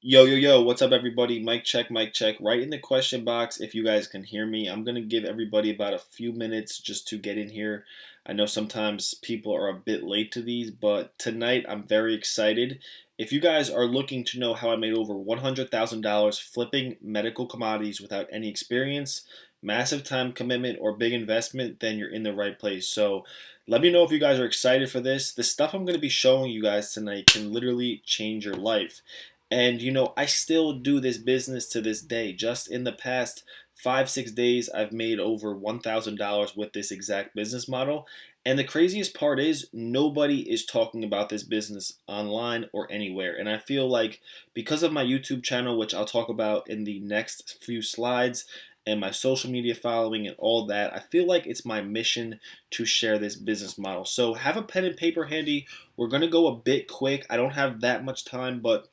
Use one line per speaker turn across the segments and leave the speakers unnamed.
Yo, what's up, everybody? Mic check, mic check. Right in the question box if you guys can hear me. I'm going to give everybody about a few minutes just to get in here. I know sometimes people are a bit late to these, but tonight I'm very excited. If you guys are looking to know how I made over $100,000 flipping medical commodities without any experience, massive time commitment, or big investment, then you're in the right place. So let me know if you guys are excited for this. The stuff I'm going to be showing you guys tonight can literally change your life. And I still do this business to this day. Just in the past 5, 6 days, I've made over $1,000 with this exact business model. And the craziest part is nobody is talking about this business online or anywhere. And I feel like because of my YouTube channel, which I'll talk about in the next few slides, and my social media following and all that, I feel like it's my mission to share this business model. So have a pen and paper handy. We're going to go a bit quick. I don't have that much time, but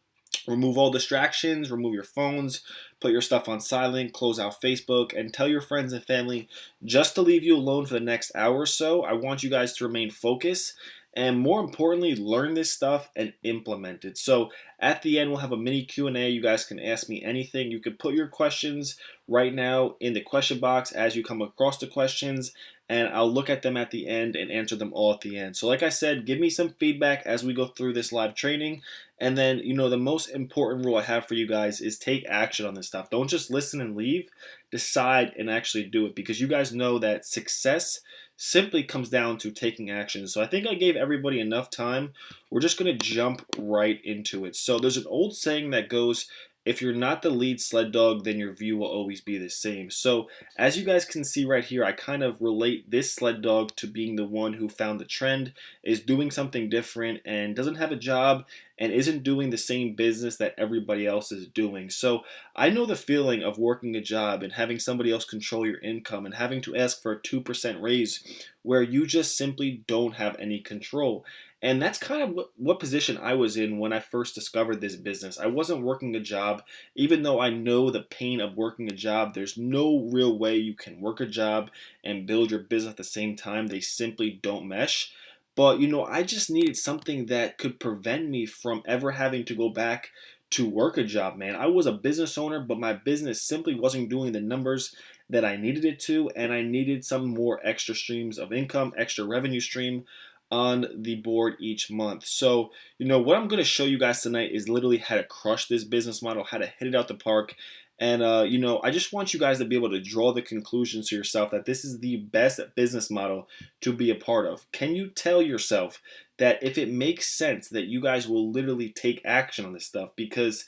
remove all distractions, remove your phones, put your stuff on silent, close out Facebook, and tell your friends and family just to leave you alone for the next hour or so. I want you guys to remain focused and more importantly, learn this stuff and implement it. So at the end, we'll have a mini Q&A. You guys can ask me anything. You can put your questions right now in the question box as you come across the questions, and I'll look at them at the end and answer them all at the end. So like I said, give me some feedback as we go through this live training. And then, the most important rule I have for you guys is take action on this stuff. Don't just listen and leave. Decide and actually do it, because you guys know that success simply comes down to taking action. So I think I gave everybody enough time. We're just going to jump right into it. So there's an old saying that goes, if you're not the lead sled dog, then your view will always be the same. So as you guys can see right here, I kind of relate this sled dog to being the one who found the trend, is doing something different, and doesn't have a job, and isn't doing the same business that everybody else is doing. So I know the feeling of working a job and having somebody else control your income and having to ask for a 2% raise where you just simply don't have any control. And that's kind of what position I was in when I first discovered this business. I wasn't working a job, even though I know the pain of working a job. There's no real way you can work a job and build your business at the same time. They simply don't mesh. But I just needed something that could prevent me from ever having to go back to work a job, man. I was a business owner, but my business simply wasn't doing the numbers that I needed it to, and I needed some more extra streams of income, extra revenue stream on the board each month. So, what I'm going to show you guys tonight is literally how to crush this business model, how to hit it out the park. And, I just want you guys to be able to draw the conclusions to yourself that this is the best business model to be a part of. Can you tell yourself that if it makes sense that you guys will literally take action on this stuff? Because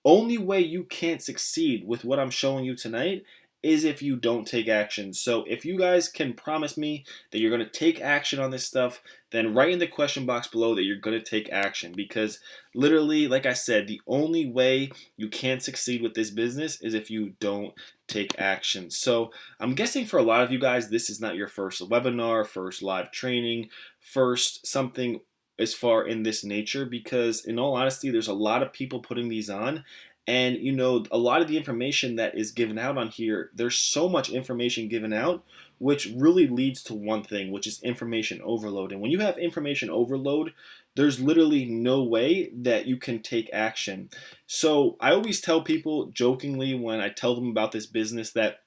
only way you can't succeed with what I'm showing you tonight is if you don't take action. So if you guys can promise me that you're going to take action on this stuff, then write in the question box below that you're going to take action, because literally, like I said, the only way you can succeed with this business is if you don't take action. So I'm guessing for a lot of you guys, this is not your first webinar, first live training, first something as far in this nature, because in all honesty, there's a lot of people putting these on. And a lot of the information that is given out on here, there's so much information given out, which really leads to one thing, which is information overload. And when you have information overload, there's literally no way that you can take action. So I always tell people jokingly when I tell them about this business that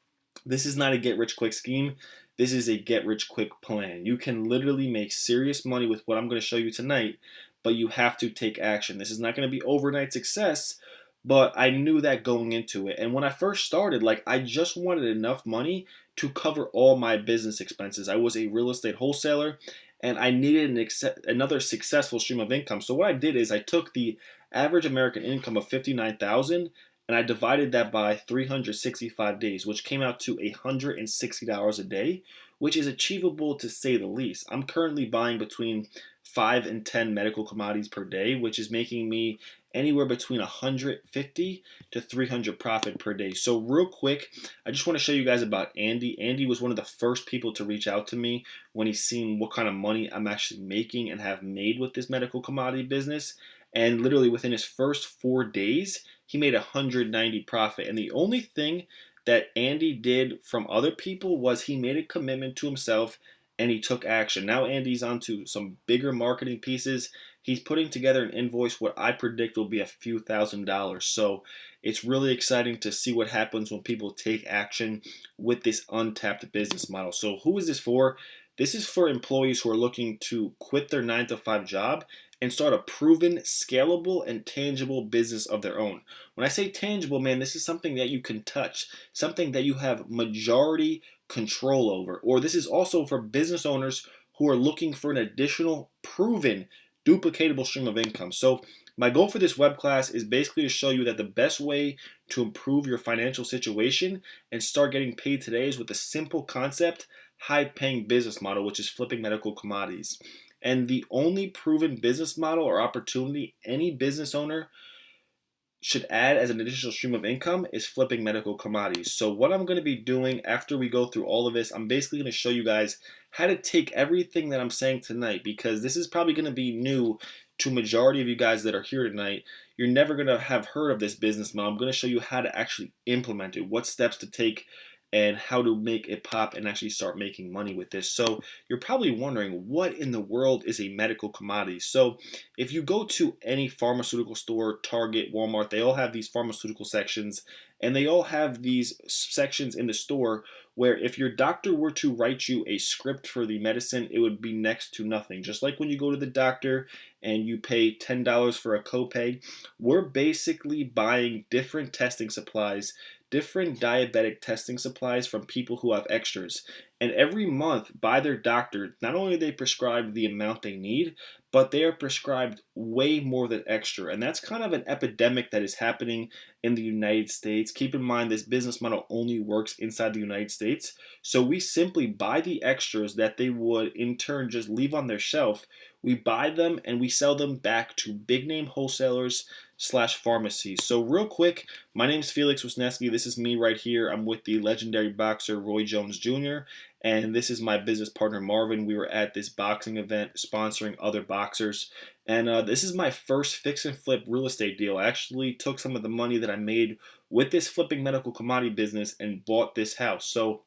this is not a get rich quick scheme. This is a get rich quick plan. You can literally make serious money with what I'm going to show you tonight, but you have to take action. This is not going to be overnight success, but I knew that going into it. And when I first started, I just wanted enough money to cover all my business expenses. I was a real estate wholesaler, and I needed another successful stream of income. So what I did is I took the average American income of 59,000 and I divided that by 365 days, which came out to $160 a day, which is achievable to say the least. I'm currently buying between 5 and 10 medical commodities per day, which is making me anywhere between 150 to 300 profit per day. So real quick, I just want to show you guys about Andy. Andy was one of the first people to reach out to me when he's seen what kind of money I'm actually making and have made with this medical commodity business. And literally within his first 4 days, he made 190 profit. And the only thing that Andy did from other people was he made a commitment to himself and he took action. Now Andy's on to some bigger marketing pieces. he's putting together an invoice what I predict will be a few $1,000s. So it's really exciting to see what happens when people take action with this untapped business model. So who is this for? This is for employees who are looking to quit their 9 to 5 job and start a proven, scalable, and tangible business of their own. When I say tangible, man, this is something that you can touch, something that you have majority control over. Or this is also for business owners who are looking for an additional proven duplicatable stream of income. So my goal for this web class is basically to show you that the best way to improve your financial situation and start getting paid today is with a simple concept, high paying business model, which is flipping medical commodities. And the only proven business model or opportunity any business owner should add as an additional stream of income is flipping medical commodities. So what I'm going to be doing after we go through all of this, I'm basically going to show you guys how to take everything that I'm saying tonight, because this is probably going to be new to majority of you guys that are here tonight. You're never going to have heard of this business model. I'm going to show you how to actually implement it, what steps to take, and how to make it pop and actually start making money with this. So you're probably wondering, what in the world is a medical commodity? So if you go to any pharmaceutical store, Target, Walmart, they all have these pharmaceutical sections, and they all have these sections in the store where if your doctor were to write you a script for the medicine, it would be next to nothing. Just like when you go to the doctor and you pay $10 for a copay, we're basically buying different testing supplies, different diabetic testing supplies from people who have extras. And every month, by their doctor, not only are they prescribed the amount they need, but they are prescribed way more than extra. And that's kind of an epidemic that is happening in the United States. Keep in mind, this business model only works inside the United States. So we simply buy the extras that they would in turn just leave on their shelf. We buy them and we sell them back to big name wholesalers slash pharmacies. So real quick, my name is Felix Wisniewski. This is me right here. I'm with the legendary boxer Roy Jones Jr. And this is my business partner Marvin. We were at this boxing event sponsoring other boxers. And this is my first fix and flip real estate deal. I actually took some of the money that I made with this flipping medical commodity business and bought this house. So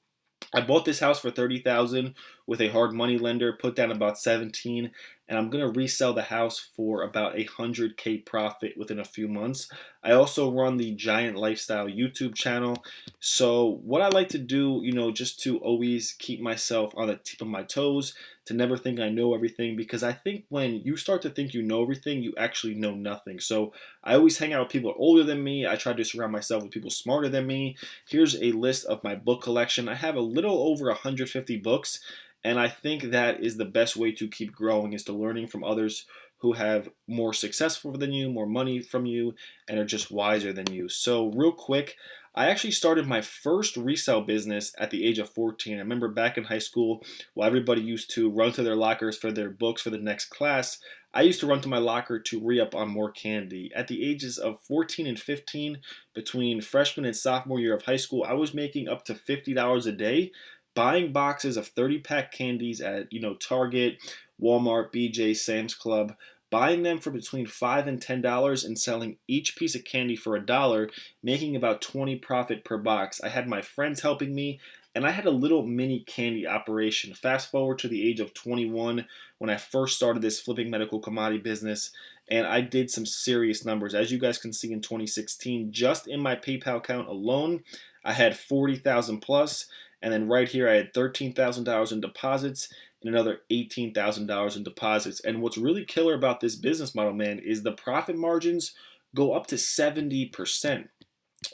I bought this house for $30,000 with a hard money lender, put down about 17, and I'm gonna resell the house for about $100K profit within a few months. I also run the Giant Lifestyle YouTube channel. So what I like to do, just to always keep myself on the tip of my toes, to never think I know everything, because I think when you start to think you know everything, you actually know nothing. So I always hang out with people older than me. I try to surround myself with people smarter than me. Here's a list of my book collection. I have a little over 150 books, and I think that is the best way to keep growing, is to learning from others who have more successful than you, more money from you, and are just wiser than you. So real quick, I actually started my first resale business at the age of 14. I remember back in high school, while everybody used to run to their lockers for their books for the next class, I used to run to my locker to re-up on more candy. At the ages of 14 and 15, between freshman and sophomore year of high school, I was making up to $50 a day buying boxes of 30-pack candies at, Target, Walmart, BJ, Sam's Club, buying them for between $5 and $10 and selling each piece of candy for $1, making about 20 profit per box. I had my friends helping me, and I had a little mini candy operation. Fast forward to the age of 21 when I first started this flipping medical commodity business, and I did some serious numbers. As you guys can see in 2016, just in my PayPal account alone, I had 40,000 plus, and then right here I had $13,000 in deposits and another $18,000 in deposits. And what's really killer about this business model, man, is the profit margins go up to 70%.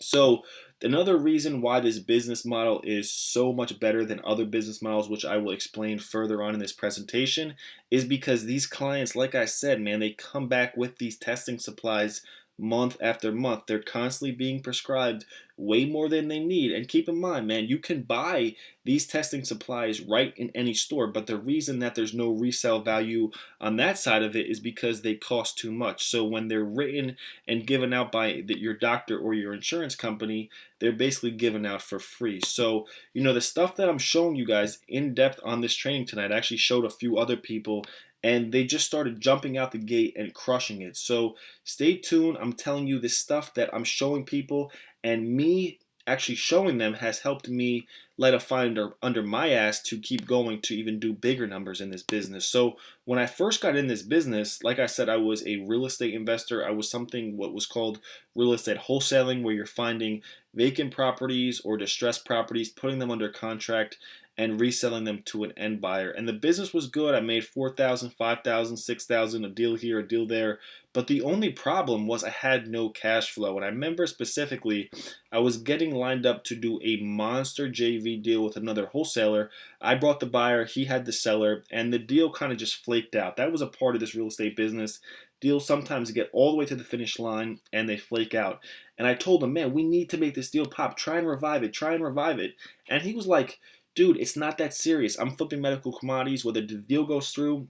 So another reason why this business model is so much better than other business models, which I will explain further on in this presentation, is because these clients, like I said, man, they come back with these testing supplies month after month. They're constantly being prescribed way more than they need. And keep in mind, man, you can buy these testing supplies right in any store, but the reason that there's no resale value on that side of it is because they cost too much. So when they're written and given out by your doctor or your insurance company, they're basically given out for free. So, the stuff that I'm showing you guys in depth on this training tonight, I actually showed a few other people, and they just started jumping out the gate and crushing it. So stay tuned. I'm telling you this stuff that I'm showing people, and me actually showing them has helped me light a fire under my ass to keep going to even do bigger numbers in this business. So when I first got in this business, like I said, I was a real estate investor. I was something what was called real estate wholesaling, where you're finding vacant properties or distressed properties, putting them under contract and reselling them to an end buyer. And the business was good. I made 4,000, 5,000, 6,000, a deal here, a deal there. But the only problem was I had no cash flow. And I remember specifically I was getting lined up to do a monster JV deal with another wholesaler. I brought the buyer, he had the seller, and the deal kind of just flaked out. That was a part of this real estate business. Deals sometimes get all the way to the finish line and they flake out. And I told him, man, we need to make this deal pop. Try and revive it. Try and revive it. And he was like, dude, it's not that serious. I'm flipping medical commodities. Whether the deal goes through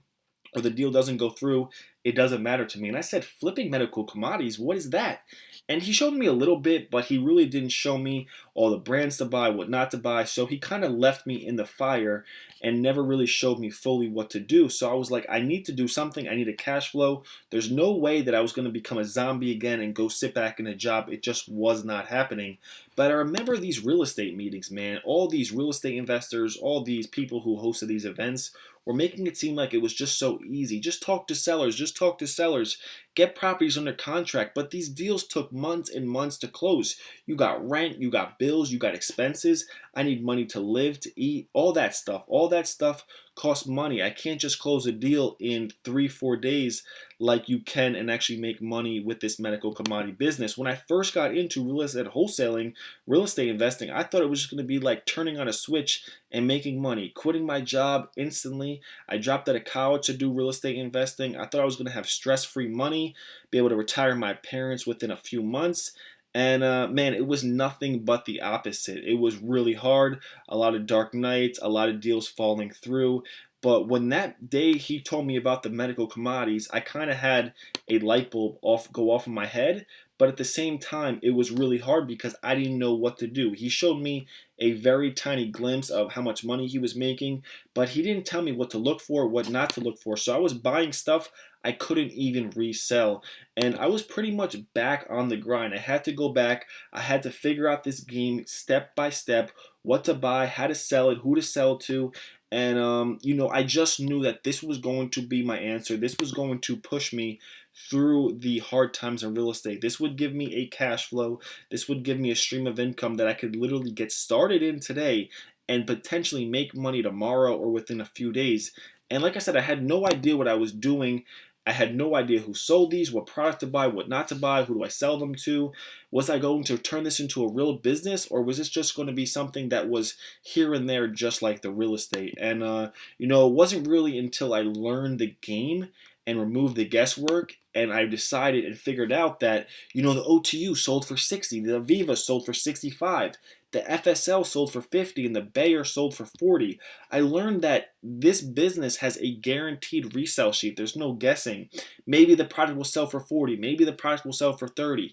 or the deal doesn't go through, it doesn't matter to me. And I said, flipping medical commodities, what is that? And he showed me a little bit, but he really didn't show me all the brands to buy, what not to buy. So he kind of left me in the fire and never really showed me fully what to do. So I was like, I need to do something. I need a cash flow. There's no way that I was going to become a zombie again and go sit back in a job. It just was not happening. But I remember these real estate meetings, man. All these real estate investors, all these people who hosted these events were making it seem like it was just so easy. Just talk to sellers, just talk to sellers, get properties under contract. But these deals took months and months to close. You got rent, you got bills, you got expenses. I need money to live, to eat, all that stuff. All that stuff costs money. I can't just close a deal in 3-4 days like you can and actually make money with this medical commodity business. When I first got into real estate wholesaling, real estate investing, I thought it was just going to be like turning on a switch and making money, quitting my job instantly. I dropped out of college to do real estate investing. I thought I was going to have stress-free money, be able to retire my parents within a few months. And man, it was nothing but the opposite. It was really hard, a lot of dark nights, a lot of deals falling through. But when that day he told me about the medical commodities, I kind of had a light bulb go off in my head. But at the same time, it was really hard because I didn't know what to do. He showed me a very tiny glimpse of how much money he was making, but he didn't tell me what to look for, what not to look for. So I was buying stuff I couldn't even resell. And I was pretty much back on the grind. I had to go back. I had to figure out this game step by step, what to buy, how to sell it, who to sell to. And, I just knew that this was going to be my answer. This was going to push me through the hard times in real estate. This would give me a cash flow. This would give me a stream of income that I could literally get started in today and potentially make money tomorrow or within a few days. And like I said, I had no idea what I was doing. I had no idea who sold these, what product to buy, what not to buy, who do I sell them to. Was I going to turn this into a real business, or was this just going to be something that was here and there just like the real estate? And, it wasn't really until I learned the game and removed the guesswork and I decided and figured out that, the OTU sold for 60, the Aviva sold for 65, the FSL sold for 50, and the Bayer sold for 40. I learned that this business has a guaranteed resale sheet. There's no guessing. Maybe the product will sell for 40. Maybe the product will sell for 30.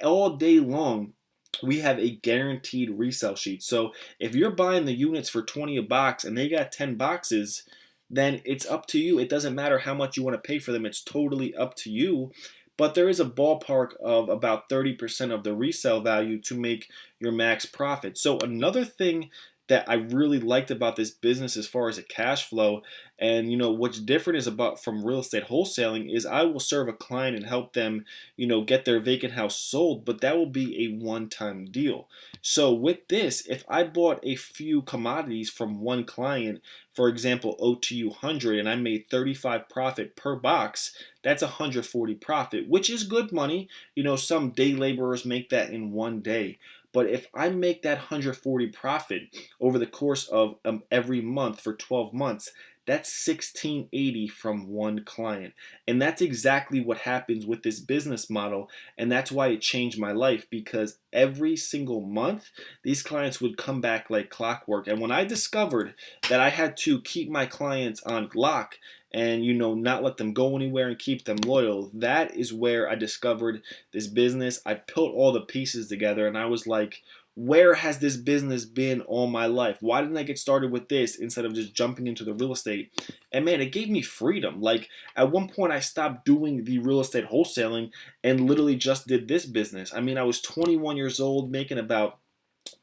All day long, we have a guaranteed resale sheet. So if you're buying the units for 20 a box and they got 10 boxes, then it's up to you. It doesn't matter how much you want to pay for them. It's totally up to you. But there is a ballpark of about 30% of the resale value to make your max profit. So another thing that I really liked about this business as far as a cash flow, and what's different is about from real estate wholesaling is I will serve a client and help them, get their vacant house sold, but that will be a one-time deal. So with this, if I bought a few commodities from one client, for example, OTU 100, and I made 35 profit per box, that's 140 profit, which is good money. Some day laborers make that in one day. But if I make that 140 profit over the course of every month for 12 months, that's 1680 from one client. And that's exactly what happens with this business model. And that's why it changed my life, because every single month, these clients would come back like clockwork. And when I discovered that I had to keep my clients on lock and not let them go anywhere and keep them loyal, that is where I discovered this business. I put all the pieces together and I was like, where has this business been all my life? Why didn't I get started with this instead of just jumping into the real estate? And man, it gave me freedom. Like at one point I stopped doing the real estate wholesaling and literally just did this business. I mean, I was 21 years old making about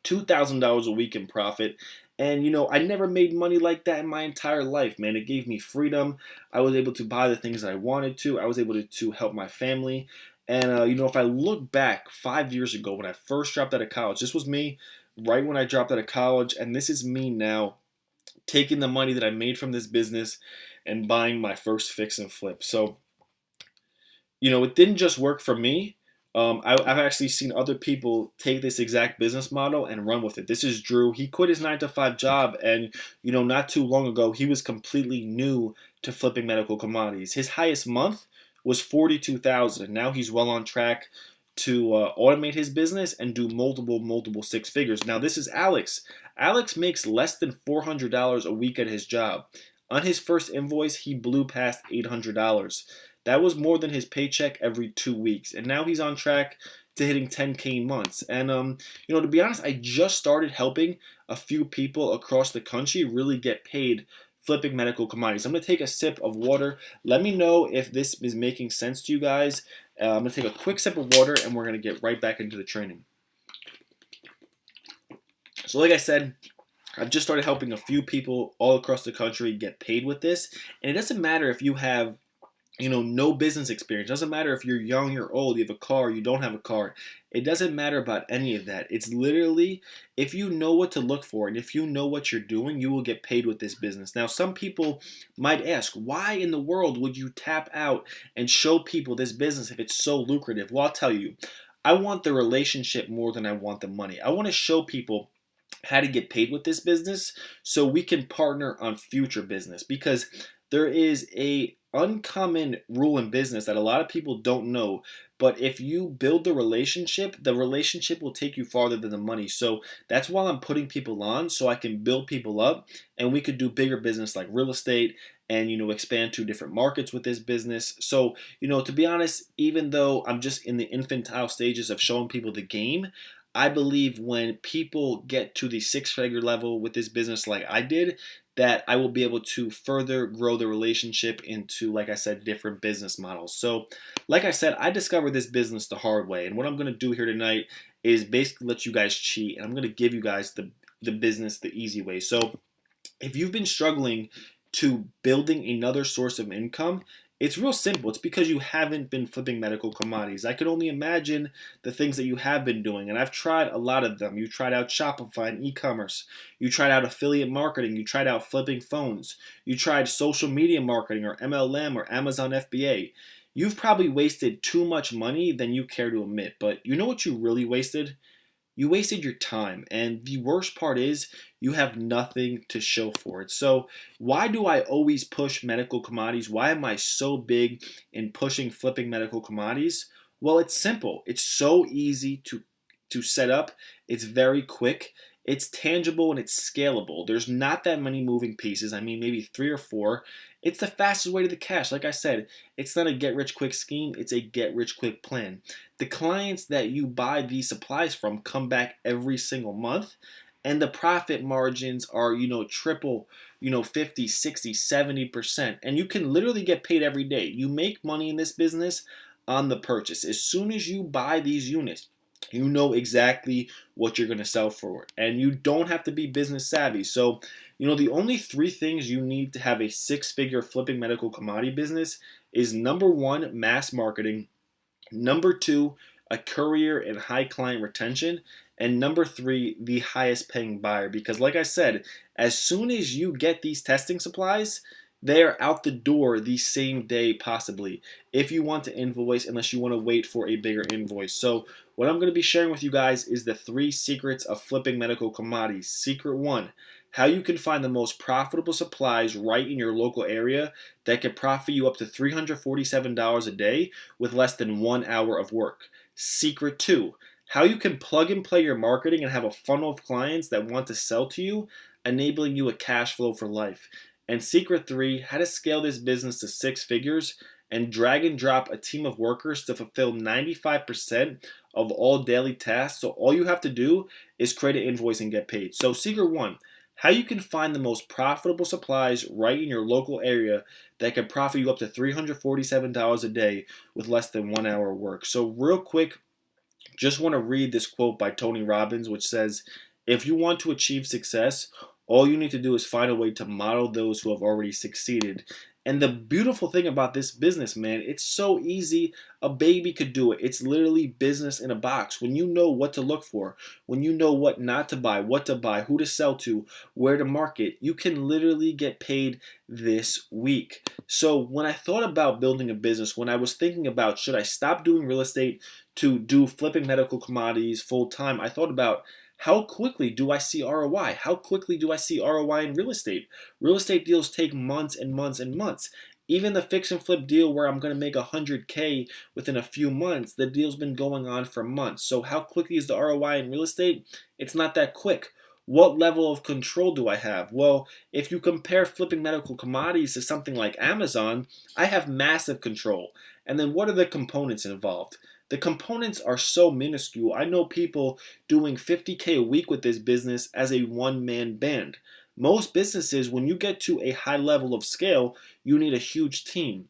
$2,000 a week in profit. And I never made money like that in my entire life, man. It gave me freedom. I was able to buy the things that I wanted to. I was able to help my family. And if I look back 5 years ago when I first dropped out of college, this was me right when I dropped out of college, and this is me now taking the money that I made from this business and buying my first fix and flip. So it didn't just work for me. I've actually seen other people take this exact business model and run with it. This is Drew. He quit his 9 to 5 job, and not too long ago, he was completely new to flipping medical commodities. His highest month was 42,000, and now he's well on track to automate his business and do multiple six figures. Now this is Alex. Alex makes less than $400 a week at his job. On his first invoice, he blew past $800. That was more than his paycheck every 2 weeks, and now he's on track to hitting 10K months. And to be honest, I just started helping a few people across the country really get paid flipping medical commodities. I'm gonna take a sip of water. Let me know if this is making sense to you guys. I'm gonna take a quick sip of water, and we're gonna get right back into the training. So, like I said, I've just started helping a few people all across the country get paid with this, and it doesn't matter if you have no business experience. It doesn't matter if you're young, you're old, you have a car, you don't have a car. It doesn't matter about any of that. It's literally, if you know what to look for and if you know what you're doing, you will get paid with this business. Now, some people might ask, why in the world would you tap out and show people this business if it's so lucrative? Well, I'll tell you, I want the relationship more than I want the money. I want to show people how to get paid with this business so we can partner on future business, because there is a uncommon rule in business that a lot of people don't know, but if you build the relationship will take you farther than the money. So that's why I'm putting people on, so I can build people up and we could do bigger business like real estate and expand to different markets with this business. So to be honest, even though I'm just in the infantile stages of showing people the game, I believe when people get to the six-figure level with this business like I did, that I will be able to further grow the relationship into, like I said, different business models. So, like I said, I discovered this business the hard way. And what I'm going to do here tonight is basically let you guys cheat. And I'm going to give you guys the business the easy way. So, if you've been struggling to building another source of income, it's real simple. It's because you haven't been flipping medical commodities. I can only imagine the things that you have been doing, and I've tried a lot of them. You tried out Shopify and e-commerce. You tried out affiliate marketing. You tried out flipping phones. You tried social media marketing or MLM or Amazon FBA. You've probably wasted too much money than you care to admit, but you know what you really wasted? You wasted your time, and the worst part is you have nothing to show for it. So why do I always push medical commodities? Why am I so big in pushing flipping medical commodities? Well, it's simple. It's so easy to set up. It's very quick. It's tangible and it's scalable. There's not that many moving pieces. I mean, maybe 3 or 4. It's the fastest way to the cash. Like I said, it's not a get-rich-quick scheme. It's a get-rich-quick plan. The clients that you buy these supplies from come back every single month, and the profit margins are, triple, 50, 60, 70%. And you can literally get paid every day. You make money in this business on the purchase. As soon as you buy these units, you know exactly what you're going to sell for, and you don't have to be business savvy. So, the only 3 things you need to have a 6-figure flipping medical commodity business is number 1, mass marketing, number 2, a courier and high client retention, and number 3, the highest paying buyer. Because like I said, as soon as you get these testing supplies, they are out the door the same day possibly, if you want to invoice, unless you want to wait for a bigger invoice. So what I'm going to be sharing with you guys is the 3 secrets of flipping medical commodities. Secret 1, how you can find the most profitable supplies right in your local area that could profit you up to $347 a day with less than 1 hour of work. Secret 2, how you can plug and play your marketing and have a funnel of clients that want to sell to you, enabling you a cash flow for life. And secret 3, how to scale this business to 6 figures and drag and drop a team of workers to fulfill 95% of all daily tasks. So all you have to do is create an invoice and get paid. So secret 1, how you can find the most profitable supplies right in your local area that can profit you up to $347 a day with less than 1 hour of work. So real quick, just want to read this quote by Tony Robbins, which says, If you want to achieve success, all you need to do is find a way to model those who have already succeeded. And the beautiful thing about this business, man, it's so easy. A baby could do it. It's literally business in a box. When you know what to look for, when you know what not to buy, what to buy, who to sell to, where to market, you can literally get paid this week. So when I thought about building a business, when I was thinking about should I stop doing real estate to do flipping medical commodities full time, I thought about how quickly do I see ROI? How quickly do I see ROI in real estate? Real estate deals take months and months and months. Even the fix and flip deal where I'm going to make 100K within a few months, the deal's been going on for months. So how quickly is the ROI in real estate? It's not that quick. What level of control do I have? Well, if you compare flipping medical commodities to something like Amazon, I have massive control. And then what are the components involved? The components are so minuscule. I know people doing 50K a week with this business as a one-man band. Most businesses, when you get to a high level of scale, you need a huge team.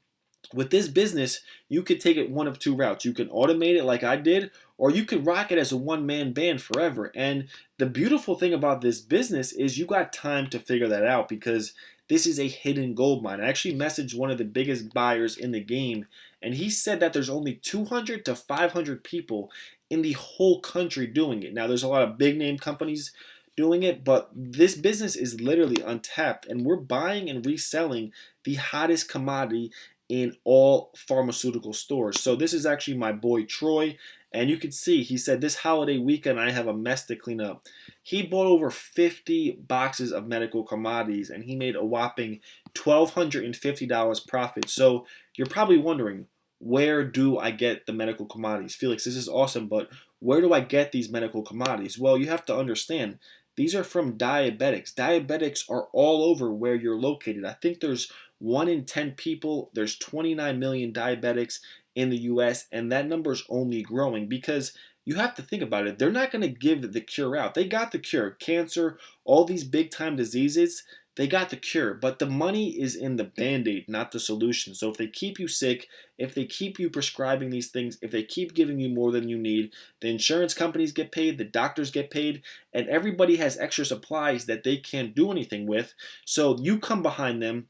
With this business, you could take it one of two routes. You can automate it like I did, or you could rock it as a one-man band forever. And the beautiful thing about this business is you got time to figure that out because this is a hidden gold mine. I actually messaged one of the biggest buyers in the game, and he said that there's only 200 to 500 people in the whole country doing it. Now, there's a lot of big name companies doing it, but this business is literally untapped, and we're buying and reselling the hottest commodity in all pharmaceutical stores. So this is actually my boy Troy, and you can see he said this holiday weekend I have a mess to clean up. He bought over 50 boxes of medical commodities and he made a whopping $1,250 profit. So you're probably wondering, where do I get the medical commodities? Felix, this is awesome, but where do I get these medical commodities? Well, you have to understand, these are from diabetics. Diabetics are all over where you're located. I think there's 1 in 10 people, there's 29 million diabetics in the US, and that number is only growing because you have to think about it. They're not going to give the cure out. They got the cure. Cancer, all these big time diseases, they got the cure, but the money is in the band-aid, not the solution. So if they keep you sick, if they keep you prescribing these things, if they keep giving you more than you need, the insurance companies get paid, the doctors get paid, and everybody has extra supplies that they can't do anything with. So you come behind them,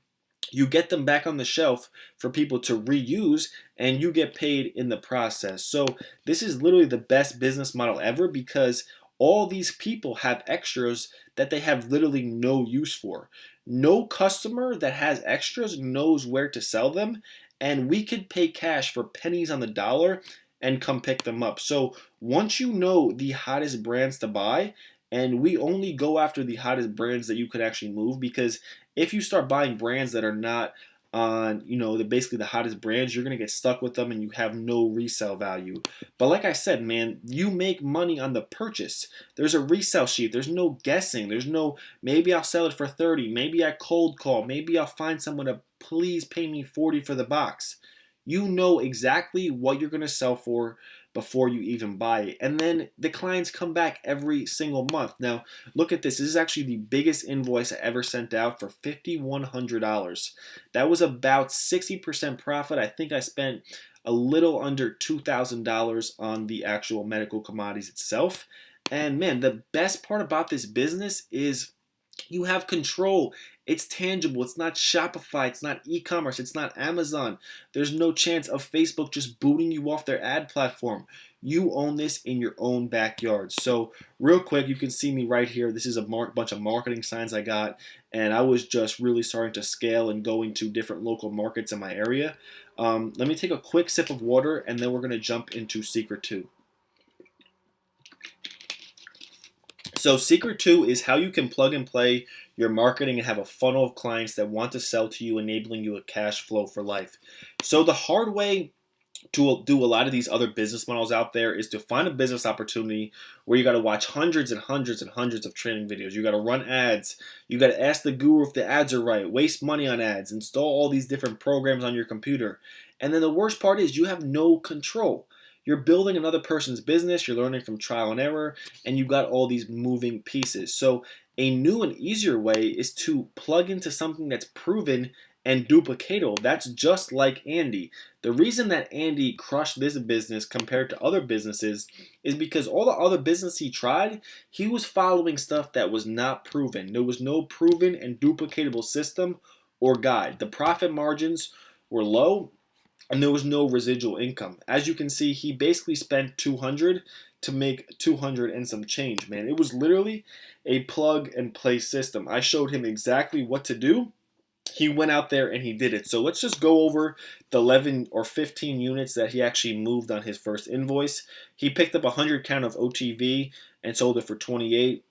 you get them back on the shelf for people to reuse, and you get paid in the process. So this is literally the best business model ever because all these people have extras that they have literally no use for. No customer that has extras knows where to sell them, and we could pay cash for pennies on the dollar and come pick them up. So once you know the hottest brands to buy, and we only go after the hottest brands that you could actually move, because if you start buying brands that are not on, basically the hottest brands, you're going to get stuck with them and you have no resale value. But like I said, man, you make money on the purchase. There's a resale sheet. There's no guessing. There's no, maybe I'll sell it for 30. Maybe I cold call. Maybe I'll find someone to please pay me 40 for the box. You know exactly what you're going to sell for before you even buy it. And then the clients come back every single month. Now, look at this. This is actually the biggest invoice I ever sent out for $5,100. That was about 60% profit. I think I spent a little under $2,000 on the actual medical commodities itself. And man, the best part about this business is you have control. It's tangible. It's not Shopify. It's not e-commerce. It's not Amazon. There's no chance of Facebook just booting you off their ad platform. You own this in your own backyard. So real quick, you can see me right here. This is a bunch of marketing signs I got, and I was just really starting to scale and going to different local markets in my area. Let me take a quick sip of water, and then we're going to jump into Secret 2. So Secret 2 is how you can plug and play your marketing and have a funnel of clients that want to sell to you, enabling you a cash flow for life. So the hard way to do a lot of these other business models out there is to find a business opportunity where you got to watch hundreds and hundreds and hundreds of training videos. You got to run ads. You got to ask the guru if the ads are right, waste money on ads, install all these different programs on your computer. And then the worst part is you have no control. You're building another person's business, you're learning from trial and error, and you've got all these moving pieces. So a new and easier way is to plug into something that's proven and duplicatable. That's just like Andy. The reason that Andy crushed this business compared to other businesses is because all the other business he tried, he was following stuff that was not proven. There was no proven and duplicatable system or guide. The profit margins were low and there was no residual income. As you can see, he basically spent 200 to make 200 and some change, man. It was literally a plug and play system. I showed him exactly what to do. He went out there and he did it. So let's just go over the 11 or 15 units that he actually moved on his first invoice. He picked up a 100 count of OTV and sold it for 28.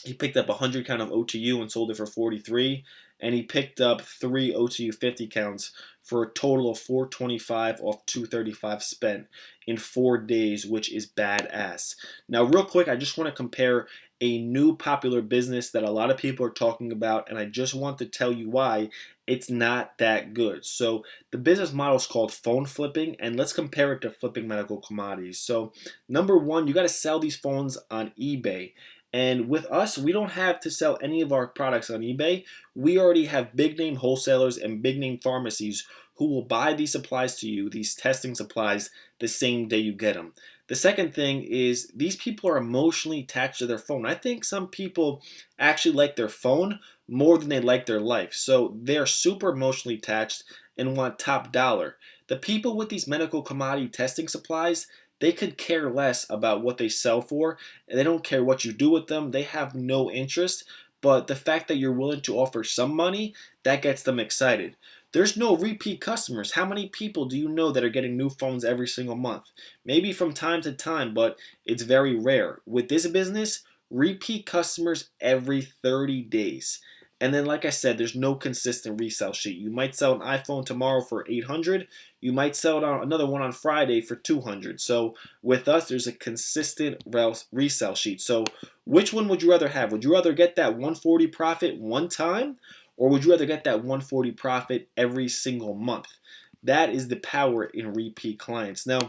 He picked up a 100 count of OTU and sold it for 43. And he picked up 3 OTU 50 counts for a total of 425 off 235 spent in 4 days, which is badass. Now, real quick, I just want to compare a new popular business that a lot of people are talking about, and I just want to tell you why it's not that good. So the business model is called phone flipping, and let's compare it to flipping medical commodities. So number one, you got to sell these phones on eBay. And with us, we don't have to sell any of our products on eBay. We already have big name wholesalers and big name pharmacies who will buy these supplies to you, these testing supplies, the same day you get them. The second thing is these people are emotionally attached to their phone. I think some people actually like their phone more than they like their life. So they're super emotionally attached and want top dollar. The people with these medical commodity testing supplies, they could care less about what they sell for, and they don't care what you do with them. They have no interest, but the fact that you're willing to offer some money, that gets them excited. There's no repeat customers. How many people do you know that are getting new phones every single month? Maybe from time to time, but it's very rare. With this business, repeat customers every 30 days. And then, like I said, there's no consistent resale sheet. You might sell an iPhone tomorrow for 800. You might sell it on another one on Friday for 200. So with us, there's a consistent resale sheet. So which one would you rather have? Would you rather get that 140 profit one time, or would you rather get that 140 profit every single month? That is the power in repeat clients. Now,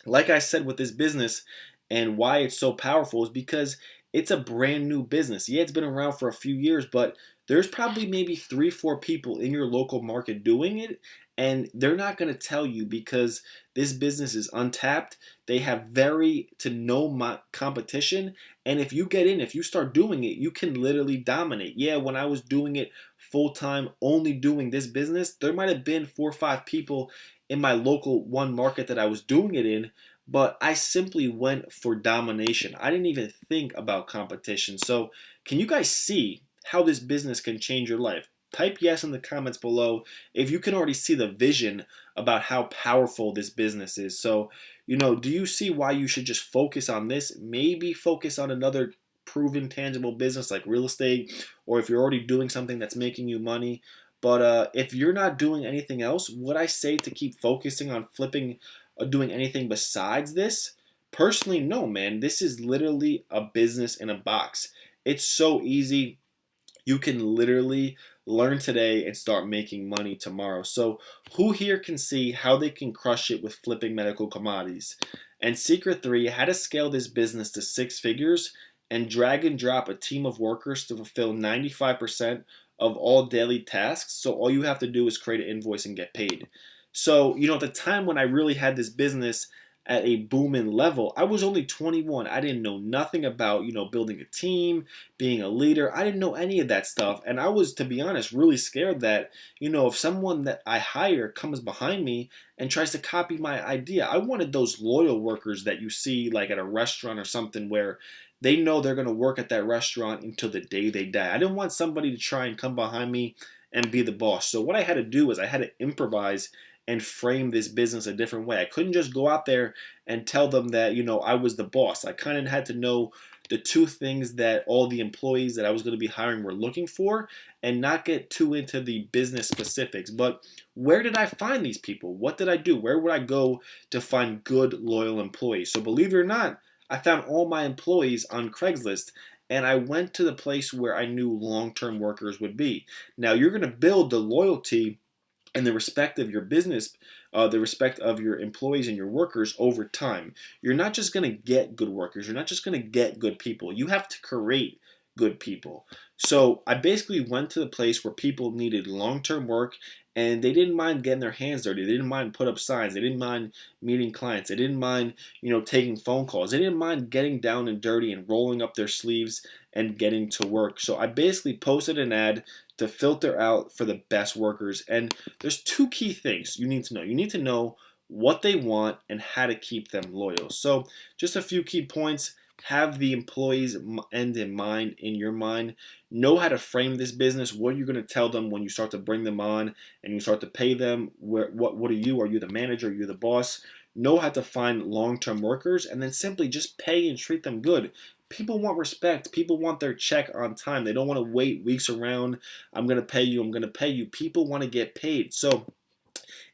like I said with this business and why it's so powerful is because it's a brand new business. Yeah, it's been around for a few years, but there's probably maybe 3, 4 people in your local market doing it, and they're not going to tell you because this business is untapped. They have very to no competition, and if you get in, if you start doing it, you can literally dominate. Yeah, when I was doing it full time, only doing this business, there might have been 4 or 5 people in my local one market that I was doing it in, but I simply went for domination. I didn't even think about competition. So, can you guys see how this business can change your life? Type yes in the comments below if you can already see the vision about how powerful this business is. So, do you see why you should just focus on this? Maybe focus on another proven tangible business like real estate, or if you're already doing something that's making you money. But if you're not doing anything else, would I say to keep focusing on flipping or doing anything besides this? Personally, no, man. This is literally a business in a box. It's so easy. You can literally learn today and start making money tomorrow. So, who here can see how they can crush it with flipping medical commodities? And secret 3, how to scale this business to 6 figures and drag and drop a team of workers to fulfill 95% of all daily tasks. So, all you have to do is create an invoice and get paid. So, at the time when I really had this business at a booming level, I was only 21. I didn't know nothing about, building a team, being a leader. I didn't know any of that stuff. And I was, to be honest, really scared that, if someone that I hire comes behind me and tries to copy my idea, I wanted those loyal workers that you see like at a restaurant or something where they know they're going to work at that restaurant until the day they die. I didn't want somebody to try and come behind me and be the boss. So what I had to do was I had to improvise and frame this business a different way. I couldn't just go out there and tell them that, I was the boss. I kind of had to know the 2 things that all the employees that I was going to be hiring were looking for and not get too into the business specifics. But where did I find these people? What did I do? Where would I go to find good, loyal employees? So believe it or not, I found all my employees on Craigslist, and I went to the place where I knew long-term workers would be. Now, you're going to build the loyalty and the respect of your business, the respect of your employees and your workers over time. You're not just going to get good workers. You're not just going to get good people. You have to create good people. So I basically went to the place where people needed long-term work and they didn't mind getting their hands dirty. They didn't mind put up signs. They didn't mind meeting clients. They didn't mind, taking phone calls. They didn't mind getting down and dirty and rolling up their sleeves and getting to work. So I basically posted an ad to filter out for the best workers. And there's two key things you need to know. You need to know what they want and how to keep them loyal. So just a few key points. Have the employees' end in mind, in your mind. Know how to frame this business. What are you going to tell them when you start to bring them on and you start to pay them? What are you? Are you the manager? Are you the boss? Know how to find long-term workers, and then simply just pay and treat them good. People want respect. People want their check on time. They don't want to wait weeks around. I'm going to pay you. I'm going to pay you. People want to get paid. So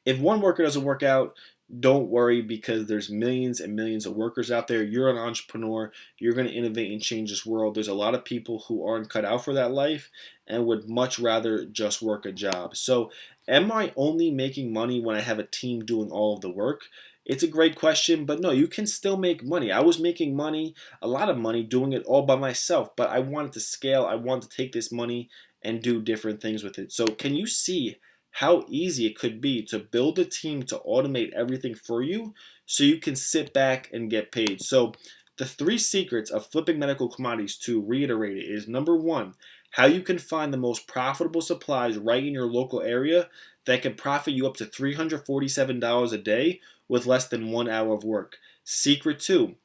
if one worker doesn't work out, don't worry, because there's millions and millions of workers out there. You're an entrepreneur. You're going to innovate and change this world. There's a lot of people who aren't cut out for that life and would much rather just work a job. So am I only making money when I have a team doing all of the work? It's a great question, but no, you can still make money. I was making money, a lot of money, doing it all by myself, but I wanted to scale. I wanted to take this money and do different things with it. So can you see how easy it could be to build a team to automate everything for you so you can sit back and get paid? So the three secrets of flipping medical commodities, to reiterate it, is number one, how you can find the most profitable supplies right in your local area that can profit you up to $347 a day with less than 1 hour of work. Secret two,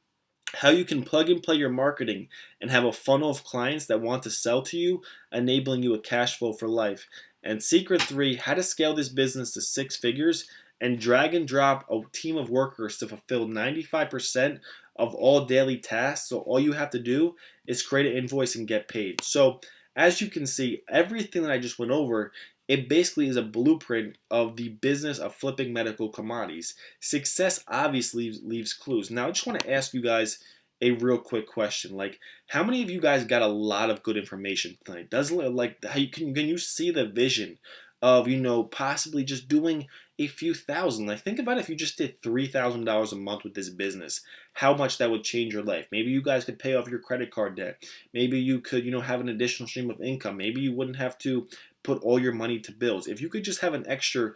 how you can plug and play your marketing and have a funnel of clients that want to sell to you, enabling you a cash flow for life. And secret three, how to scale this business to 6 figures and drag and drop a team of workers to fulfill 95% of all daily tasks. So all you have to do is create an invoice and get paid. So as you can see, everything that I just went over, it basically is a blueprint of the business of flipping medical commodities. Success obviously leaves clues. Now, I just want to ask you guys a real quick question. Like, how many of you guys got a lot of good information tonight? Does it like how can you see the vision of possibly just doing a few thousand? Like, think about if you just did $3,000 a month with this business, how much that would change your life. Maybe you guys could pay off your credit card debt. Maybe you could have an additional stream of income. Maybe you wouldn't have to put all your money to bills. If you could just have an extra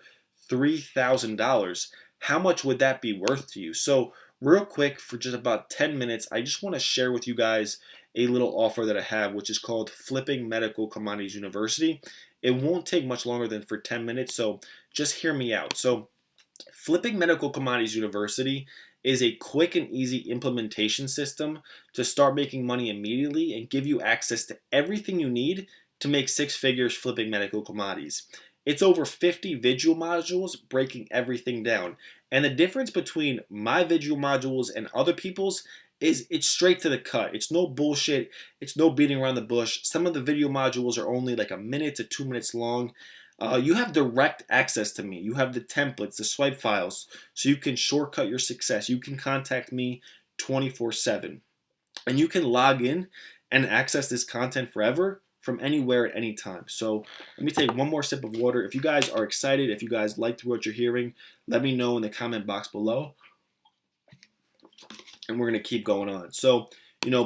$3,000, how much would that be worth to you? So real quick, for just about 10 minutes, I just want to share with you guys a little offer that I have, which is called Flipping Medical Commodities University. It won't take much longer than for 10 minutes, so just hear me out. So Flipping Medical Commodities University is a quick and easy implementation system to start making money immediately and give you access to everything you need to make 6 figures flipping medical commodities. It's over 50 video modules breaking everything down. And the difference between my video modules and other people's is it's straight to the cut. It's no bullshit. It's no beating around the bush. Some of the video modules are only like a minute to 2 minutes long. You have direct access to me. You have the templates, the swipe files, so you can shortcut your success. You can contact me 24/7. And you can log in and access this content forever from anywhere at any time. So let me take one more sip of water. If you guys are excited, if you guys liked what you're hearing, let me know in the comment box below. And we're going to keep going on. So,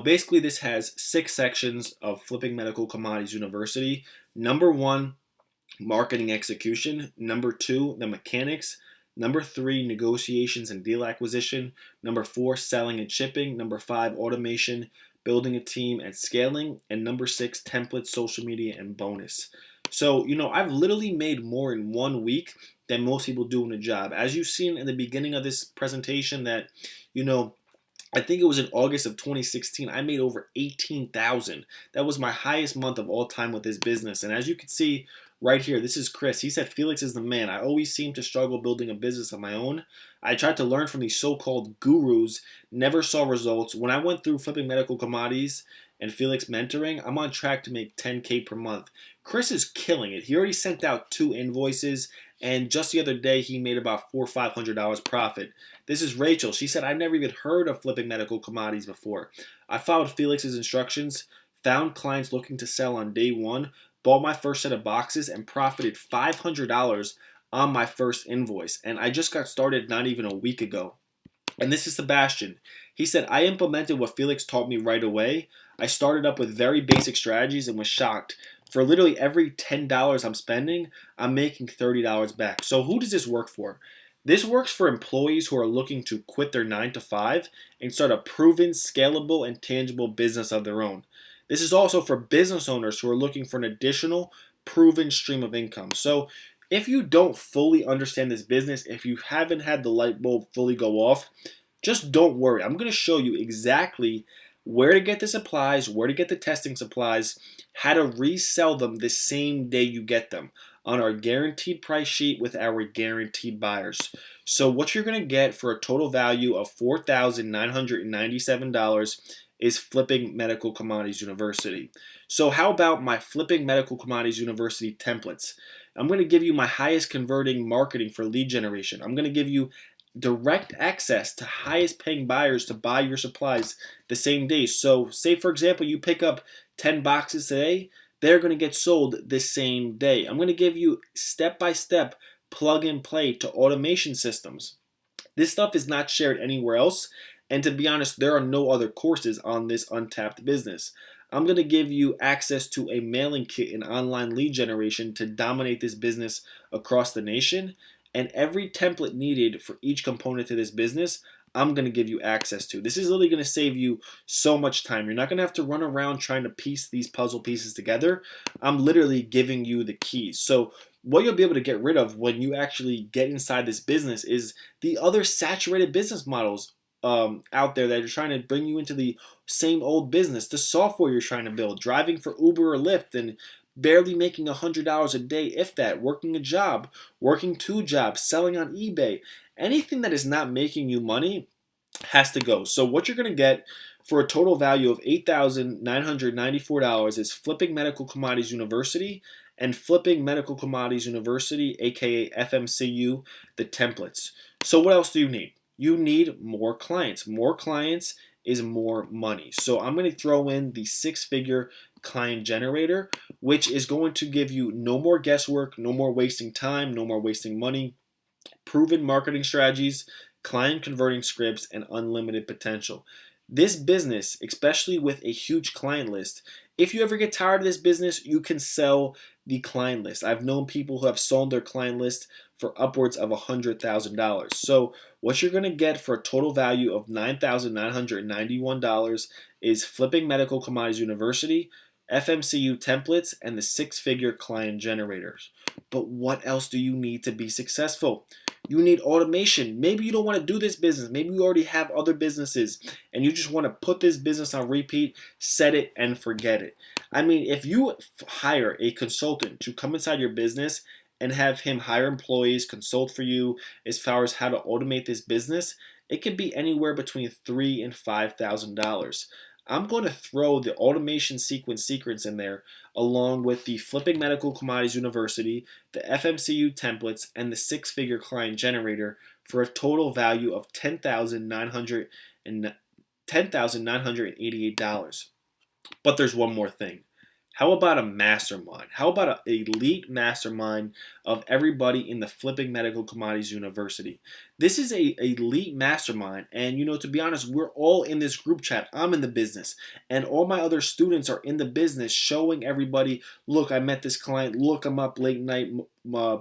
basically this has 6 sections of Flipping Medical Commodities University. Number 1, marketing execution. Number 2, the mechanics. Number 3, negotiations and deal acquisition. Number 4, selling and shipping. Number 5, automation, building a team and scaling. And number 6, templates, social media, and bonus. So, I've literally made more in 1 week than most people do in a job. As you've seen in the beginning of this presentation that, I think it was in August of 2016, I made over $18,000. That was my highest month of all time with this business. And as you can see right here, this is Chris. He said, Felix is the man. I always seem to struggle building a business of my own. I tried to learn from these so-called gurus, never saw results. When I went through Flipping Medical Commodities and Felix mentoring, I'm on track to make $10K per month. Chris is killing it. He already sent out 2 invoices, and just the other day he made about $400 or $500 profit. This is Rachel. She said, I've never even heard of Flipping Medical Commodities before. I followed Felix's instructions, found clients looking to sell on day 1, bought my first set of boxes, and profited $500 on my first invoice. And I just got started not even a week ago. And this is Sebastian. He said, I implemented what Felix taught me right away. I started up with very basic strategies and was shocked. For literally every $10 I'm spending, I'm making $30 back. So who does this work for? This works for employees who are looking to quit their 9 to 5 and start a proven, scalable, and tangible business of their own. This is also for business owners who are looking for an additional, proven stream of income. So if you don't fully understand this business, if you haven't had the light bulb fully go off, just don't worry. I'm going to show you exactly where to get the supplies, where to get the testing supplies, how to resell them the same day you get them on our guaranteed price sheet with our guaranteed buyers. So what you're going to get for a total value of $4,997 is Flipping Medical Commodities University. So how about my Flipping Medical Commodities University templates? I'm going to give you my highest converting marketing for lead generation. I'm going to give you direct access to highest paying buyers to buy your supplies the same day. So say for example you pick up 10 boxes today, they're going to get sold the same day. I'm going to give you step-by-step plug and play to automation systems. This stuff is not shared anywhere else, and to be honest, there are no other courses on this untapped business. I'm going to give you access to a mailing kit and online lead generation to dominate this business across the nation, and every template needed for each component to this business, I'm going to give you access to. This is literally going to save you so much time. You're not going to have to run around trying to piece these puzzle pieces together. I'm literally giving you the keys. So what you'll be able to get rid of when you actually get inside this business is the other saturated business models out there that are trying to bring you into the same old business, the software you're trying to build, driving for Uber or Lyft and barely making $100 a day, if that, working a job, working 2 jobs, selling on eBay. Anything that is not making you money has to go. So what you're going to get for a total value of $8,994 is Flipping Medical Commodities University and Flipping Medical Commodities University, aka FMCU, the templates. So what else do you need? You need more clients. More clients is more money. So I'm going to throw in the 6-figure client generator, which is going to give you no more guesswork, no more wasting time, no more wasting money, proven marketing strategies, client converting scripts, and unlimited potential. This business, especially with a huge client list, if you ever get tired of this business, you can sell the client list. I've known people who have sold their client list for upwards of $100,000. So what you're going to get for a total value of $9,991 is Flipping Medical Commodities University, FMCU templates, and the 6-figure client generators. But what else do you need to be successful? You need automation. Maybe you don't want to do this business. Maybe you already have other businesses and you just want to put this business on repeat, set it and forget it. I mean, if you hire a consultant to come inside your business and have him hire employees, consult for you as far as how to automate this business, it could be anywhere between $3,000 and $5,000. I'm going to throw the automation sequence secrets in there along with the Flipping Medical Commodities University, the FMCU templates, and the 6-figure client generator for a total value of $10,988. But there's one more thing. How about a mastermind? How about an elite mastermind of everybody in the Flipping Medical Commodities University? This is a elite mastermind, and to be honest, we're all in this group chat. I'm in the business, and all my other students are in the business, showing everybody, look, I met this client. Look, I'm up late night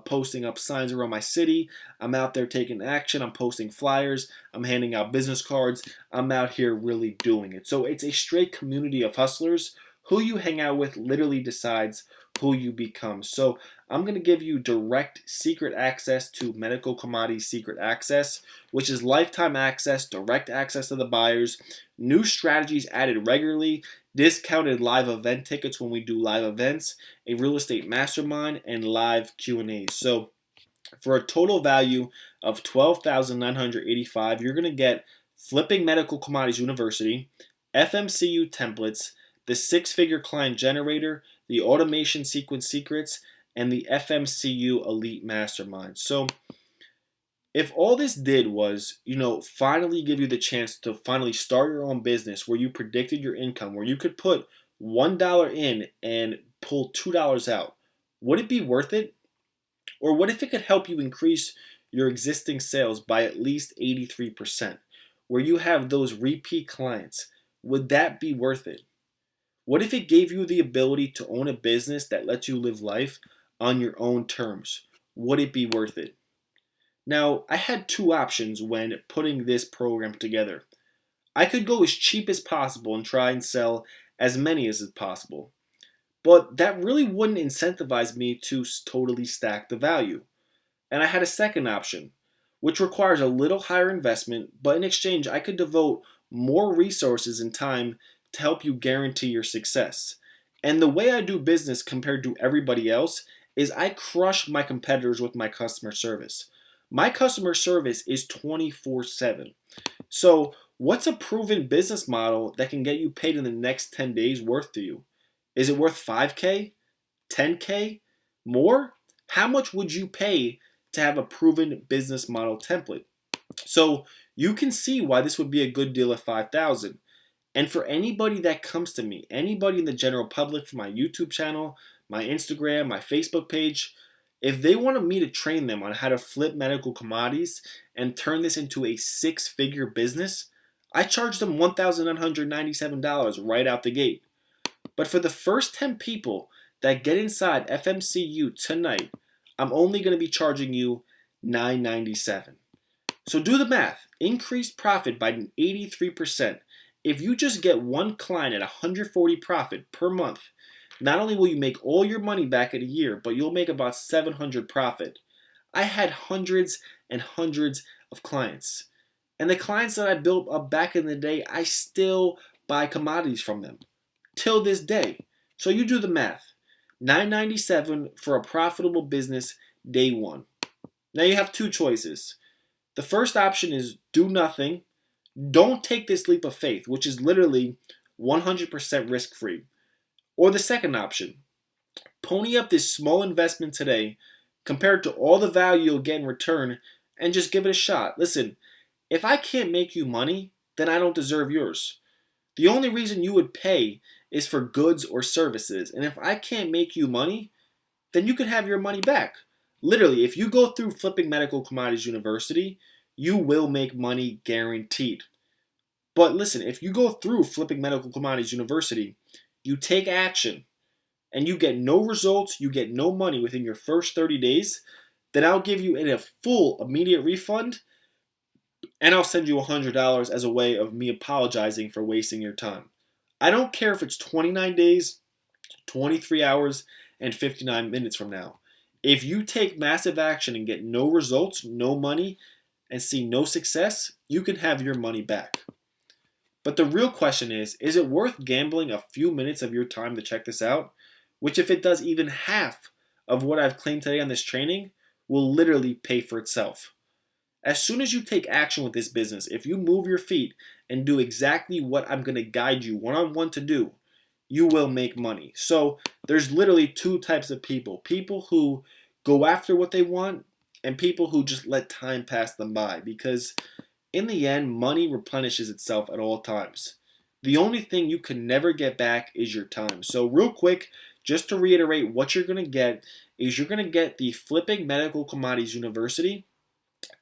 posting up signs around my city. I'm out there taking action. I'm posting flyers. I'm handing out business cards. I'm out here really doing it. So it's a straight community of hustlers. Who you hang out with literally decides who you become. So I'm going to give you direct secret access to Medical Commodities Secret Access, which is lifetime access, direct access to the buyers, new strategies added regularly, discounted live event tickets when we do live events, a real estate mastermind, and live Q&As. So for a total value of $12,985, you're going to get Flipping Medical Commodities University, FMCU templates, the 6-figure client generator, the automation sequence secrets, and the FMCU elite mastermind. So if all this did was, finally give you the chance to finally start your own business where you predicted your income, where you could put $1 in and pull $2 out, would it be worth it? Or what if it could help you increase your existing sales by at least 83%, where you have those repeat clients? Would that be worth it? What if it gave you the ability to own a business that lets you live life on your own terms? Would it be worth it? Now, I had two options when putting this program together. I could go as cheap as possible and try and sell as many as possible, but that really wouldn't incentivize me to totally stack the value. And I had a second option, which requires a little higher investment, but in exchange, I could devote more resources and time to help you guarantee your success. And the way I do business compared to everybody else is I crush my competitors with my customer service. My customer service is 24/7. So, what's a proven business model that can get you paid in the next 10 days worth to you? Is it worth 5K? 10K? More? How much would you pay to have a proven business model template? So you can see why this would be a good deal at 5,000. And for anybody that comes to me, anybody in the general public from my YouTube channel, my Instagram, my Facebook page, if they wanted me to train them on how to flip medical commodities and turn this into a six-figure business, I charge them $1,997 right out the gate. But for the first 10 people that get inside FMCU tonight, I'm only going to be charging you $997. So do the math. Increased profit by 83%. If you just get one client at 140 profit per month, not only will you make all your money back in a year, but you'll make about 700 profit. I had hundreds and hundreds of clients. And the clients that I built up back in the day, I still buy commodities from them till this day. So you do the math. $997 for a profitable business day one. Now you have two choices. The first option is do nothing. Don't take this leap of faith, which is literally 100% risk free. Or the second option, pony up this small investment today compared to all the value you'll get in return and just give it a shot. Listen, if I can't make you money, then I don't deserve yours. The only reason you would pay is for goods or services. And if I can't make you money, then you can have your money back. Literally, if you go through Flipping Medical Commodities University, you will make money guaranteed. But listen, if you go through Flipping Medical Commodities University, you take action and you get no results, you get no money within your first 30 days, then I'll give you a full immediate refund and I'll send you $100 as a way of me apologizing for wasting your time. I don't care if it's 29 days, 23 hours, and 59 minutes from now. If you take massive action and get no results, no money, and see no success, you can have your money back. But the real question is it worth gambling a few minutes of your time to check this out? Which, if it does even half of what I've claimed today on this training, will literally pay for itself. As soon as you take action with this business, if you move your feet and do exactly what I'm going to guide you one-on-one to do, you will make money. So there's literally two types of people. People who go after what they want and people who just let time pass them by. Because in the end, money replenishes itself at all times. The only thing you can never get back is your time. So real quick, just to reiterate, what you're going to get is you're going to get the Flipping Medical Commodities University,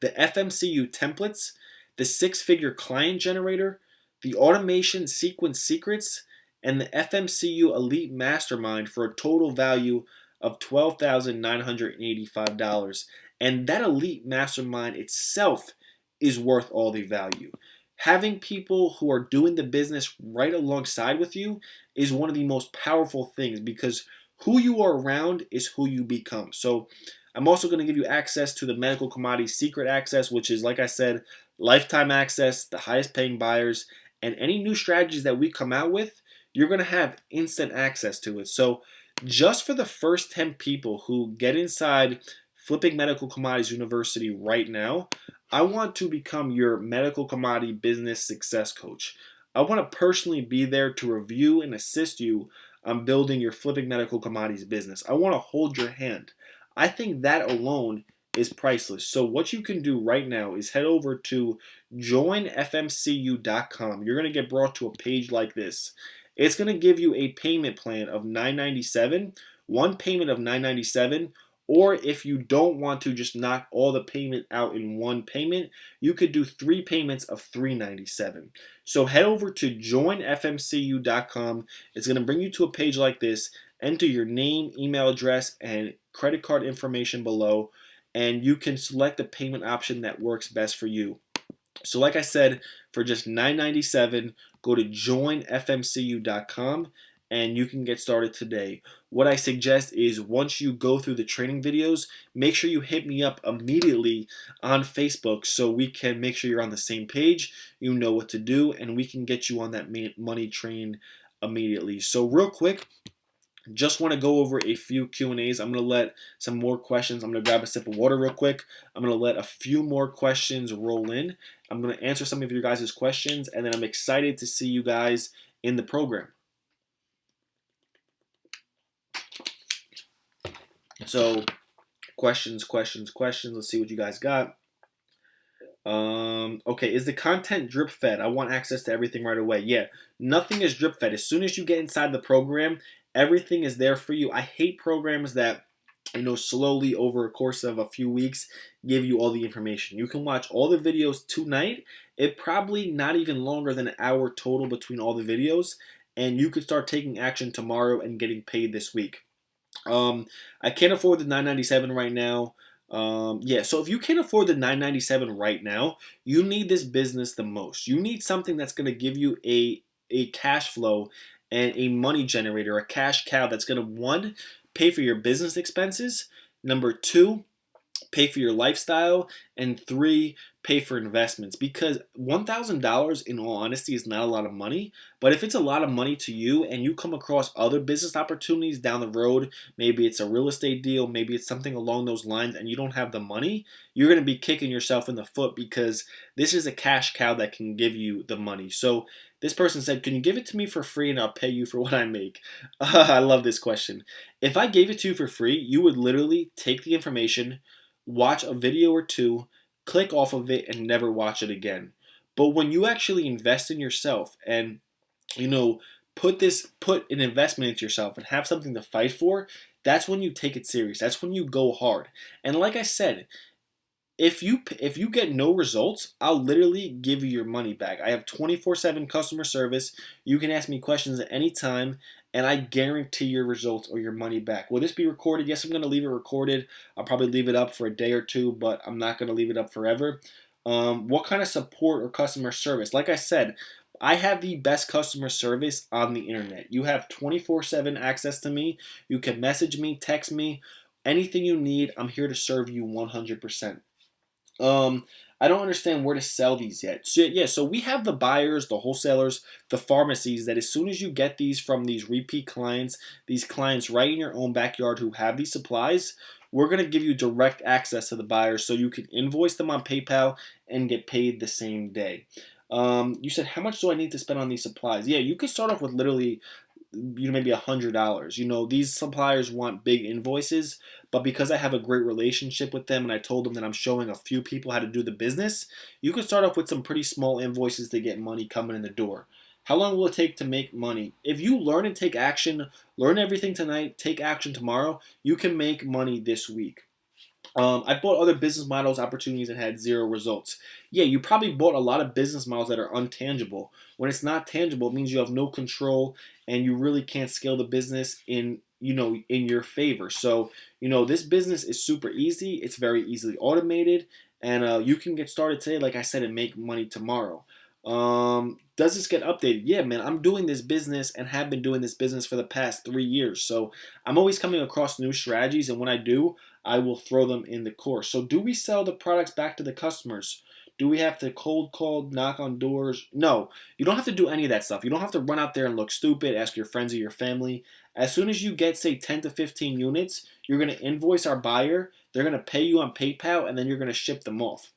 the FMCU templates, the six-figure client generator, the automation sequence secrets, and the FMCU Elite Mastermind for a total value of $12,985. And that Elite Mastermind itself is worth all the value. Having people who are doing the business right alongside with you is one of the most powerful things because who you are around is who you become. So I'm also going to give you access to the Medical Commodities Secret Access, which is, like I said, lifetime access, the highest paying buyers, and any new strategies that we come out with, you're going to have instant access to it. So just for the first 10 people who get inside Flipping Medical Commodities University right now, I want to become your medical commodity business success coach. I want to personally be there to review and assist you on building your Flipping Medical Commodities business. I want to hold your hand. I think that alone is priceless. So what you can do right now is head over to joinfmcu.com. You're going to get brought to a page like this. It's going to give you a payment plan of $997, one payment of $997, Or if you don't want to just knock all the payment out in one payment, you could do 3 payments of $397. So head over to joinfmcu.com. It's going to bring you to a page like this. Enter your name, email address, and credit card information below, and you can select the payment option that works best for you. So like I said, for just $9.97, go to joinfmcu.com and you can get started today. What I suggest is once you go through the training videos, make sure you hit me up immediately on Facebook so we can make sure you're on the same page, you know what to do, and we can get you on that money train immediately. So real quick, just want to go over a few Q&As. I'm going to let some more questions. I'm going to grab a sip of water real quick. I'm going to let a few more questions roll in. I'm going to answer some of your guys' questions, and then I'm excited to see you guys in the program. So, questions. Let's see what you guys got. Okay, is the content drip fed? I want access to everything right away. Yeah, nothing is drip fed. As soon as you get inside the program, everything is there for you. I hate programs that, slowly over a course of a few weeks give you all the information. You can watch all the videos tonight. It probably not even longer than an hour total between all the videos, and you could start taking action tomorrow and getting paid this week. I can't afford the $9.97 right now. Yeah, so if you can't afford the $9.97 right now, you need this business the most. You need something that's going to give you a cash flow and a money generator, a cash cow that's going to, one, pay for your business expenses, number two, pay for your lifestyle, and three, pay for investments. Because $1,000, in all honesty, is not a lot of money. But if it's a lot of money to you and you come across other business opportunities down the road, maybe it's a real estate deal, maybe it's something along those lines, and you don't have the money, you're going to be kicking yourself in the foot because this is a cash cow that can give you the money. So this person said, can you give it to me for free and I'll pay you for what I make? I love this question. If I gave it to you for free, you would literally take the information, watch a video or two, click off of it, and never watch it again. But when you actually invest in yourself and put an investment into yourself and have something to fight for, that's when you take it serious. That's when you go hard. And like I said, if you get no results, I'll literally give you your money back. I have 24/7 customer service. You can ask me questions at any time, and I guarantee your results or your money back. Will this be recorded? Yes, I'm going to leave it recorded. I'll probably leave it up for a day or two, but I'm not going to leave it up forever. What kind of support or customer service? Like I said, I have the best customer service on the internet. You have 24/7 access to me. You can message me, text me, anything you need. I'm here to serve you 100%. I don't understand where to sell these yet. So, yeah, so we have the buyers, the wholesalers, the pharmacies that as soon as you get these from these repeat clients, these clients right in your own backyard who have these supplies, we're going to give you direct access to the buyers so you can invoice them on PayPal and get paid the same day. You said, how much do I need to spend on these supplies? Yeah, you could start off with literally maybe $100. These suppliers want big invoices, but because I have a great relationship with them and I told them that I'm showing a few people how to do the business, you can start off with some pretty small invoices to get money coming in the door. How long will it take to make money? If you learn and take action, learn everything tonight, take action tomorrow, you can make money this week. I bought other business models, opportunities, and had zero results. Yeah, you probably bought a lot of business models that are untangible. When it's not tangible, it means you have no control and you really can't scale the business in your favor. So, this business is super easy. It's very easily automated, and you can get started today, like I said, and make money tomorrow. Does this get updated? Yeah, man, I'm doing this business and have been doing this business for the past 3 years. So I'm always coming across new strategies, and when I do, I will throw them in the course. So do we sell the products back to the customers? Do we have to cold call, knock on doors? No, you don't have to do any of that stuff. You don't have to run out there and look stupid, ask your friends or your family. As soon as you get, say, 10 to 15 units, you're going to invoice our buyer. They're going to pay you on PayPal, and then you're going to ship them off.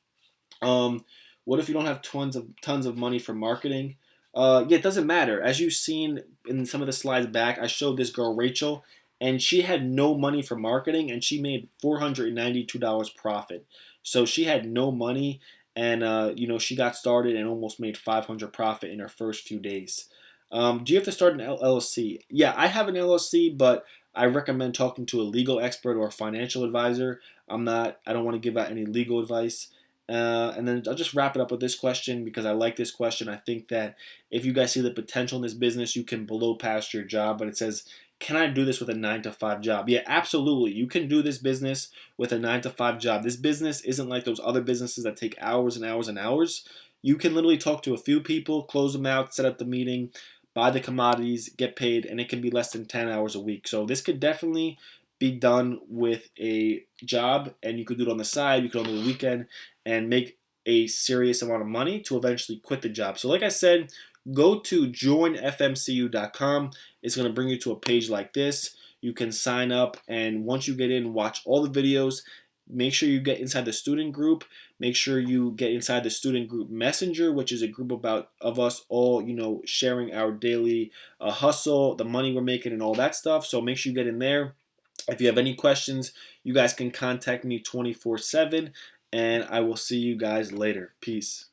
What if you don't have tons of money for marketing? Yeah, it doesn't matter. As you've seen in some of the slides back, I showed this girl, Rachel, and she had no money for marketing, and she made $492 profit. So she had no money, and she got started and almost made $500 profit in her first few days. Do you have to start an LLC? Yeah, I have an LLC, but I recommend talking to a legal expert or a financial advisor. I don't want to give out any legal advice. And then I'll just wrap it up with this question because I like this question. I think that if you guys see the potential in this business, you can blow past your job. But it says, can I do this with a 9 to 5 job? Yeah, absolutely. You can do this business with a 9 to 5 job. This business isn't like those other businesses that take hours and hours and hours. You can literally talk to a few people, close them out, set up the meeting, buy the commodities, get paid, and it can be less than 10 hours a week. So this could definitely be done with a job, and you could do it on the side, you could do it on the weekend, and make a serious amount of money to eventually quit the job. So like I said, go to joinfmcu.com. It's going to bring you to a page like this. You can sign up, and once you get in, watch all the videos. Make sure you get inside the student group. Make sure you get inside the student group messenger, which is a group of us all, sharing our daily hustle, the money we're making, and all that stuff. So make sure you get in there. If you have any questions, you guys can contact me 24/7, and I will see you guys later. Peace.